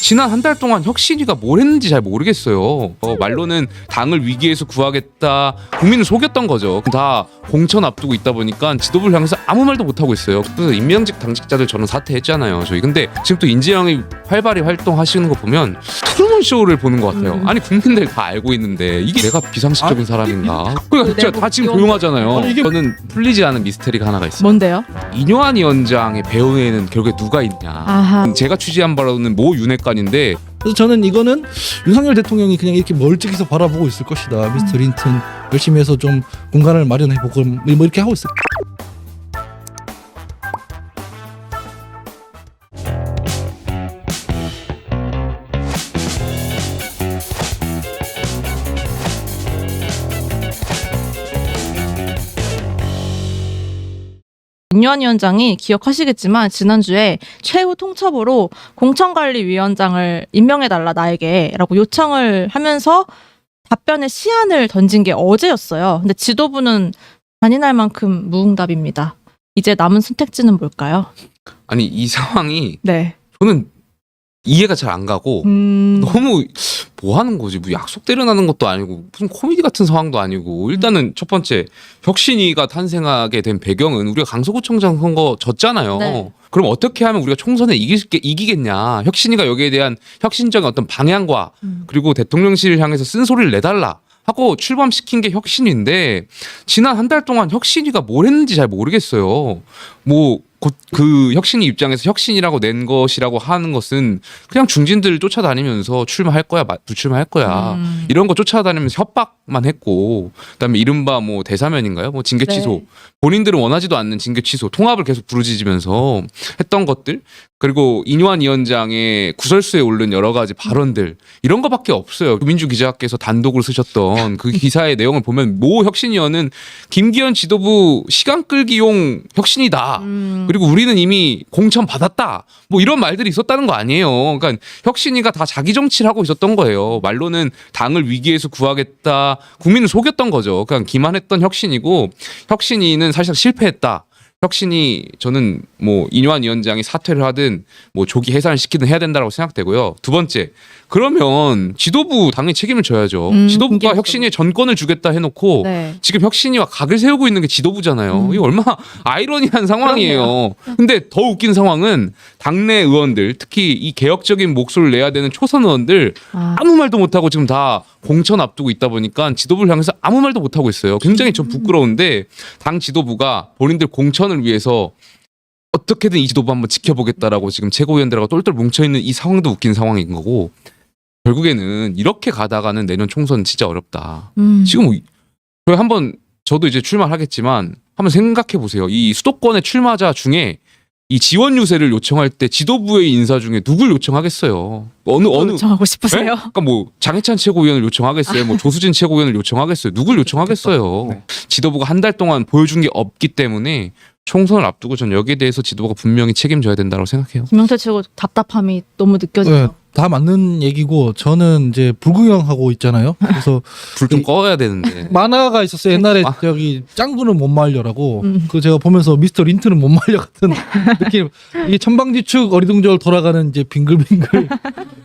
지난 한 달 동안 혁신이가 뭘 했는지 잘 모르겠어요. 말로는 당을 위기에서 구하겠다, 국민을 속였던 거죠. 다 공천 앞두고 있다 보니까 지도부를 향해서 아무 말도 못 하고 있어요. 그래서 임명직 당직자들 저는 사퇴했잖아요. 저희 근데 지금 또 인재영이 활발히 활동하시는 거 보면 트루먼 쇼를 보는 것 같아요. 아니 국민들 다 알고 있는데 이게 내가 비상식적인 사람인가? 그러니까 진짜 다 지금 조용하잖아요. 저는 풀리지 않은 미스테리가 하나가 있어요. 뭔데요? 이뇨한 위원장의 배후에는 결국에 누가 있냐? 아하. 제가 취재한 바로는 모 윤회관인데 그래서 저는 이거는 윤석열 대통령이 그냥 이렇게 멀찍이서 바라보고 있을 것이다. 미스터 린튼 열심히 해서 좀 공간을 마련해보고 뭐 이렇게 하고 있을. 윤여한 위원장이 기억하시겠지만 지난주에 최후 통첩으로 공천관리위원장을 임명해달라 나에게라고 요청을 하면서 답변의 시한을 던진 게 어제였어요. 근데 지도부는 잔인할 만큼 무응답입니다. 이제 남은 선택지는 뭘까요? 아니 이 상황이 네. 저는 이해가 잘 안 가고 너무 뭐 하는 거지? 뭐 약속 때려나는 것도 아니고 무슨 코미디 같은 상황도 아니고 일단은 첫 번째 혁신위가 탄생하게 된 배경은 우리가 강서구청장 선거 졌잖아요. 네. 그럼 어떻게 하면 우리가 총선에 이기겠냐? 혁신위가 여기에 대한 혁신적인 어떤 방향과 그리고 대통령실을 향해서 쓴소리를 내달라 하고 출범시킨 게 혁신위인데 지난 한 달 동안 혁신위가 뭘 했는지 잘 모르겠어요. 뭐 곧 그 혁신위 입장에서 혁신이라고 낸 것이라고 하는 것은 그냥 중진들 쫓아다니면서 출마할 거야, 불출마할 거야 이런 거 쫓아다니면서 협박만 했고 그다음에 이른바 뭐 대사면인가요? 뭐 징계 취소 네. 본인들은 원하지도 않는 징계 취소 통합을 계속 부르짖으면서 했던 것들 그리고 이뇨한 위원장의 구설수에 오른 여러 가지 발언들 이런 거밖에 없어요. 민주기자께서 단독을 쓰셨던 그 기사의 내용을 보면 모 혁신위원은 김기현 지도부 시간 끌기용 혁신이다. 그리고 우리는 이미 공천 받았다. 뭐 이런 말들이 있었다는 거 아니에요. 그러니까 혁신위가 다 자기 정치를 하고 있었던 거예요. 말로는 당을 위기에서 구하겠다. 국민을 속였던 거죠. 그냥 기만했던 혁신이고 혁신위는 사실상 실패했다. 혁신이 저는 뭐 이뇨한 위원장이 사퇴를 하든 뭐 조기 해산을 시키든 해야 된다고 생각되고요. 두 번째, 그러면 지도부 당연히 책임을 져야죠. 지도부가 혁신이 전권을 주겠다 해놓고 네. 지금 혁신이와 각을 세우고 있는 게 지도부잖아요. 이게 얼마나 아이러니한 상황이에요. 근데 더 웃긴 상황은 당내 의원들, 특히 이 개혁적인 목소리를 내야 되는 초선 의원들 아무 말도 못하고 지금 다 공천 앞두고 있다 보니까 지도부를 향해서 아무 말도 못하고 있어요. 굉장히 좀 부끄러운데 당 지도부가 본인들 공천을 위해서 어떻게든 이 지도부 한번 지켜보겠다라고 지금 최고위원들하고 똘똘 뭉쳐있는 이 상황도 웃긴 상황인 거고 결국에는 이렇게 가다가는 내년 총선 진짜 어렵다. 지금 저희 한번 저도 이제 출마를 하겠지만 한번 생각해 보세요. 이 수도권의 출마자 중에 이 지원 유세를 요청할 때 지도부의 인사 중에 누굴 요청하겠어요? 어느 요청하고 싶으세요? 네? 그러니까 뭐 장해찬 최고위원을 요청하겠어요? 뭐 조수진 최고위원을 요청하겠어요? 누굴 요청하겠어요? 네. 지도부가 한 달 동안 보여준 게 없기 때문에 총선을 앞두고 전 여기에 대해서 지도부가 분명히 책임져야 된다고 생각해요. 김영태 최고 답답함이 너무 느껴지죠. 네, 다 맞는 얘기고 저는 이제 불구경하고 있잖아요. 그래서 불 좀 꺼야 되는데. 만화가 있었어요. 옛날에 저기 짱구는 못 말려라고. 그 제가 보면서 미스터 린트는 못 말려 같은 느낌. 이게 천방지축 어리둥절 돌아가는 이제 빙글빙글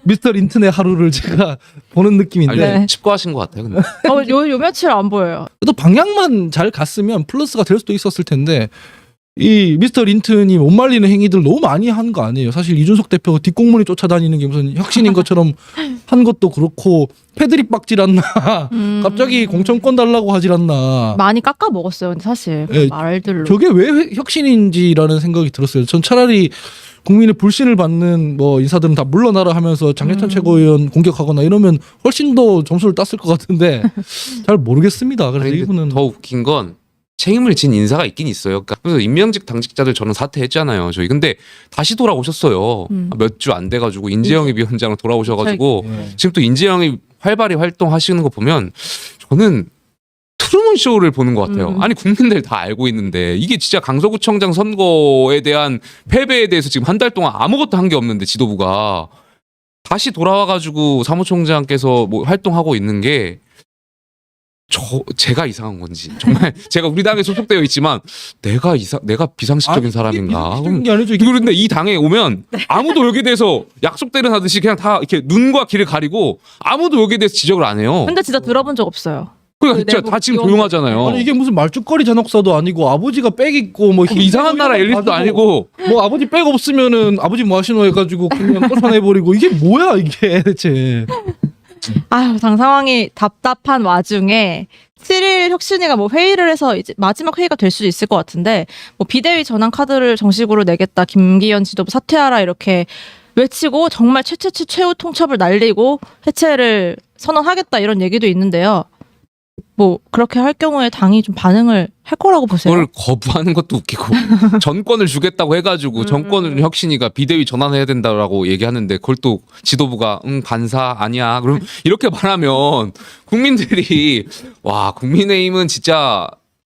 미스터 린튼의 하루를 제가 보는 느낌인데. 아니, 네. 칩거하신 것 같아요. 근데. 요 며칠 안 보여요. 또 방향만 잘 갔으면 플러스가 될 수도 있었을 텐데 이 미스터 린튼이 못 말리는 행위들 너무 많이 한 거 아니에요. 사실 이준석 대표가 뒷공문이 쫓아다니는 게 무슨 혁신인 것처럼 한 것도 그렇고 패드립 박질 않나 갑자기 공천권 달라고 하질 않나 많이 깎아 먹었어요. 근데 사실 그 예, 말들로. 저게 왜 혁신인지라는 생각이 들었어요. 전 차라리 국민의 불신을 받는 뭐 인사들은 다 물러나라 하면서 장해찬 최고위원 공격하거나 이러면 훨씬 더 점수를 땄을 것 같은데 잘 모르겠습니다. 그래서 아니, 이분은 더 웃긴 건 책임을 진 인사가 있긴 있어요. 그러니까 그래서 임명직 당직자들 저는 사퇴했잖아요. 저희 근데 다시 돌아오셨어요. 몇 주 안 돼가지고 인재영입 위원장으로 돌아오셔가지고 지금 또 인재영이 활발히 활동하시는 거 보면 저는 트루먼 쇼를 보는 것 같아요. 아니 국민들 다 알고 있는데 이게 진짜 강서구청장 선거에 대한 패배에 대해서 지금 한 달 동안 아무것도 한 게 없는데 지도부가 다시 돌아와가지고 사무총장께서 뭐 활동하고 있는 게 제가 이상한 건지 정말 제가 우리 당에 소속되어 있지만 내가 비상식적인 사람인가? 그런 게 아니죠. 이게 그런데 이 당에 오면 아무도 여기에 대해서 약속대로 하듯이 그냥 다 이렇게 눈과 귀를 가리고 아무도 여기에 대해서 지적을 안 해요. 근데 진짜 들어본 적 없어요. 그러니까 그 진짜 내부 다 지금 기원들. 조용하잖아요. 아니 이게 무슨 말죽거리 잔혹사도 아니고 아버지가 빽 있고 뭐 이상한 나라 엘리트도 아니고 뭐 아버지 빽 없으면은 아버지 뭐 하시노 해가지고 그냥 쫓아내버리고 이게 뭐야 이게 대체. 아유, 당 상황이 답답한 와중에 7일 혁신위가 뭐 회의를 해서 이제 마지막 회의가 될 수도 있을 것 같은데 뭐 비대위 전환 카드를 정식으로 내겠다. 김기현 지도부 사퇴하라 이렇게 외치고 정말 최후 통첩을 날리고 해체를 선언하겠다 이런 얘기도 있는데요. 뭐 그렇게 할 경우에 당이 좀 반응을 할 거라고 보세요? 그걸 거부하는 것도 웃기고 전권을 주겠다고 해가지고 정권을 혁신이가 비대위 전환해야 된다라고 얘기하는데 그걸 또 지도부가 반사 아니야. 그럼 이렇게 말하면 국민들이 와 국민의힘은 진짜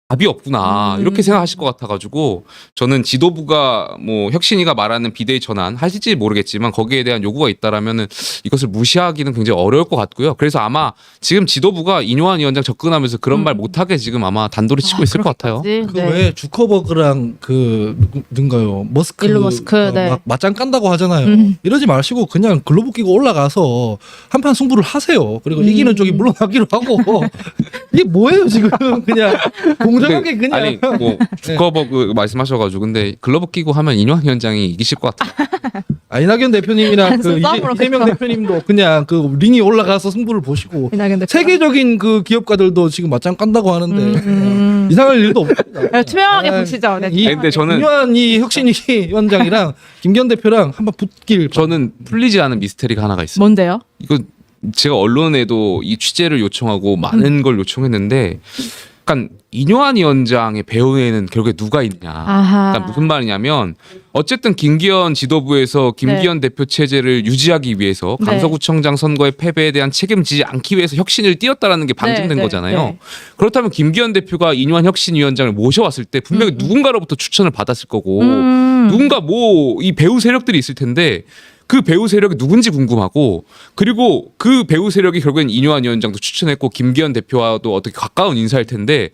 답이 없구나 이렇게 생각하실 것 같아가지고 저는 지도부가 뭐 혁신이가 말하는 비대위 전환 하실지 모르겠지만 거기에 대한 요구가 있다라면은 이것을 무시하기는 굉장히 어려울 것 같고요. 그래서 아마 지금 지도부가 이뇨한 위원장 접근하면서 그런 말 못하게 지금 아마 단도리 치고 있을 것 같아요. 네. 그 왜 주커버그랑 그 누군가요 머스크 일론 머스크, 네. 막 맞짱 깐다고 하잖아요. 이러지 마시고 그냥 글로브 끼고 올라가서 한판 승부를 하세요. 그리고 이기는 쪽이 물러나기로 하고 이게 뭐예요 지금 그냥 공정하게 그냥 아니 뭐 주커버그 말씀하셔가지고 근데 글러브 끼고 하면 이뇨한 위원장이 이기실 것 같아요. 이낙연 대표님이랑 단순 그 싸움으로 이재명 끝나. 대표님도 그냥 그 링이 올라가서 승부를 보시고 이낙연 대표가. 세계적인 그 기업가들도 지금 맞짱 깐다고 하는데 이상할 일도 없습니다. 네, 투명하게 보시죠. 네, 이 아니, 근데 저는 중요한 이 혁신위 위원장이랑 김기현 대표랑 한번 붙길 저는 풀리지 않은 미스테리가 하나가 있어요. 뭔데요? 이거 제가 언론에도 이 취재를 요청하고 많은 걸 요청했는데 약간 이뇨한 위원장의 배후에는 결국에 누가 있냐. 아하. 그러니까 무슨 말이냐면 어쨌든 김기현 지도부에서 김기현 대표 체제를 유지하기 위해서 네. 강서구청장 선거의 패배에 대한 책임지지 않기 위해서 혁신을 띄웠다라는 게 방증된 네, 거잖아요. 네. 그렇다면 김기현 대표가 이뇨한 혁신위원장을 모셔왔을 때 분명히 누군가로부터 추천을 받았을 거고 누군가 뭐 이 배후 세력들이 있을 텐데 그 배후 세력이 누군지 궁금하고 그리고 그 배후 세력이 결국엔 이뇨한 위원장도 추천했고 김기현 대표와도 어떻게 가까운 인사일 텐데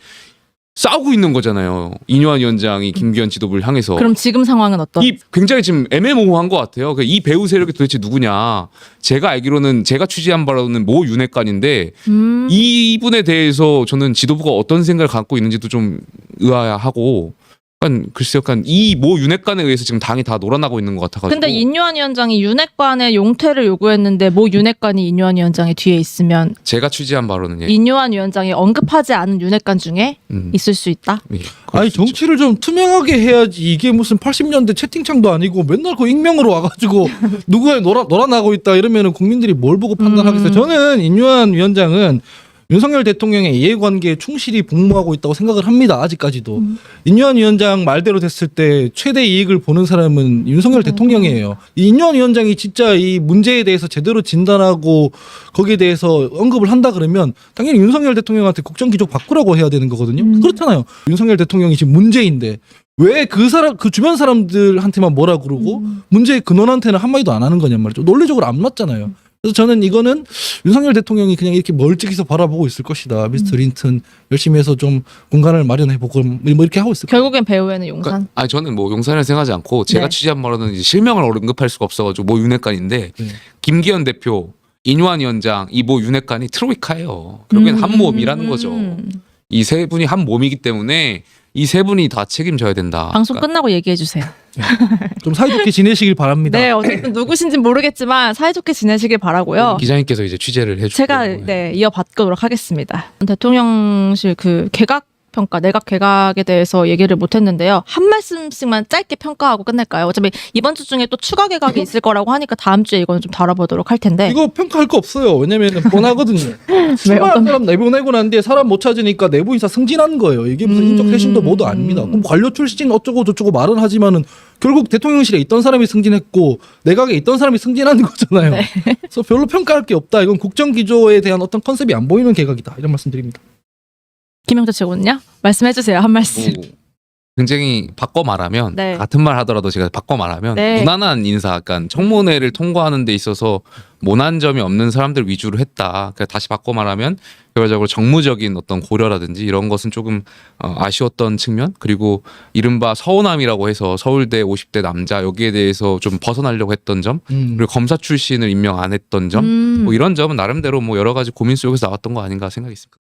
싸우고 있는 거잖아요. 이뇨한 위원장이 김기현 지도부를 향해서. 그럼 지금 상황은 어떤? 이 굉장히 지금 애매모호한 것 같아요. 이 배후 세력이 도대체 누구냐. 제가 알기로는 제가 취재한 바로는 모 윤핵관인데 이분에 대해서 저는 지도부가 어떤 생각을 갖고 있는지도 좀 의아하고 약간 글쎄요, 약간 이 모 윤핵관에 의해서 지금 당이 다 놀아나고 있는 것 같아가지고. 근데 인유한 위원장이 윤핵관의 용퇴를 요구했는데 모 윤핵관이 인유한 위원장의 뒤에 있으면 제가 취재한 바로는 예. 인유한 위원장이 언급하지 않은 윤핵관 중에 있을 수 있다? 예, 그럴 아니 수 있죠. 정치를 좀 투명하게 해야지 이게 무슨 80년대 채팅창도 아니고 맨날 그 익명으로 와가지고 누구에 놀아나고 있다 이러면은 국민들이 뭘 보고 판단하겠어요. 저는 인유한 위원장은 윤석열 대통령의 이해관계에 충실히 복무하고 있다고 생각을 합니다. 아직까지도. 인유한 위원장 말대로 됐을 때 최대 이익을 보는 사람은 윤석열 대통령이에요. 이 인유한 위원장이 진짜 이 문제에 대해서 제대로 진단하고 거기에 대해서 언급을 한다 그러면 당연히 윤석열 대통령한테 국정기조 바꾸라고 해야 되는 거거든요. 그렇잖아요. 윤석열 대통령이 지금 문제인데 왜 그 주변 사람들한테만 뭐라 그러고 문제의 근원한테는 한마디도 안 하는 거냔 말이죠. 논리적으로 안 맞잖아요. 그래서 저는 이거는 윤석열 대통령이 그냥 이렇게 멀찍이서 바라보고 있을 것이다. 미스터 린튼 열심히 해서 좀 공간을 마련해보고 뭐 이렇게 하고 있을 거예요. 결국엔 배후에는 용산. 그러니까, 아니 저는 뭐 용산을 생각하지 않고 제가 네. 취재한 바로는 이제 실명을 언급할 수가 없어가지고 모 윤핵관인데 네. 김기현 대표, 인유한 위원장 이 모 윤핵관이 트로이카예요. 결국엔 한 몸이라는 거죠. 이 세 분이 한 몸이기 때문에 이 세 분이 다 책임져야 된다. 방송 그러니까 끝나고 얘기해 주세요. 좀 사이좋게 지내시길 바랍니다. 네, 어쨌든 누구신지는 모르겠지만 사이좋게 지내시길 바라고요. 기자님께서 이제 취재를 해주고 제가 이어받도록 하겠습니다. 대통령실 그 개각 평가, 내각 개각에 대해서 얘기를 못했는데요. 한 말씀씩만 짧게 평가하고 끝낼까요? 어차피 이번 주 중에 또 추가 개각이 있을 거라고 하니까 다음 주에 이거는 좀 다뤄보도록 할 텐데. 이거 평가할 거 없어요. 왜냐면 뻔하거든요. 왜 출마한 사람 내보내고 난 뒤에 사람 못 찾으니까 내부 인사 승진한 거예요. 이게 무슨 인적 쇄신도 뭐도 아닙니다. 그럼 관료 출신 어쩌고 저쩌고 말은 하지만은 결국 대통령실에 있던 사람이 승진했고 내각에 있던 사람이 승진하는 거잖아요. 네. 그래서 별로 평가할 게 없다. 이건 국정기조에 대한 어떤 컨셉이 안 보이는 개각이다. 이런 말씀드립니다. 김영자 최고는요? 말씀해 주세요. 한 말씀. 뭐 굉장히 바꿔 말하면 네. 같은 말 하더라도 제가 바꿔 말하면 네. 무난한 인사, 그러니까 청문회를 통과하는 데 있어서 모난 점이 없는 사람들 위주로 했다. 그러니까 다시 바꿔 말하면 결과적으로 정무적인 어떤 고려라든지 이런 것은 조금 아쉬웠던 측면, 그리고 이른바 서운함이라고 해서 서울대 50대 남자 여기에 대해서 좀 벗어나려고 했던 점, 그리고 검사 출신을 임명 안 했던 점, 뭐 이런 점은 나름대로 뭐 여러 가지 고민 속에서 나왔던 거 아닌가 생각이 있습니다.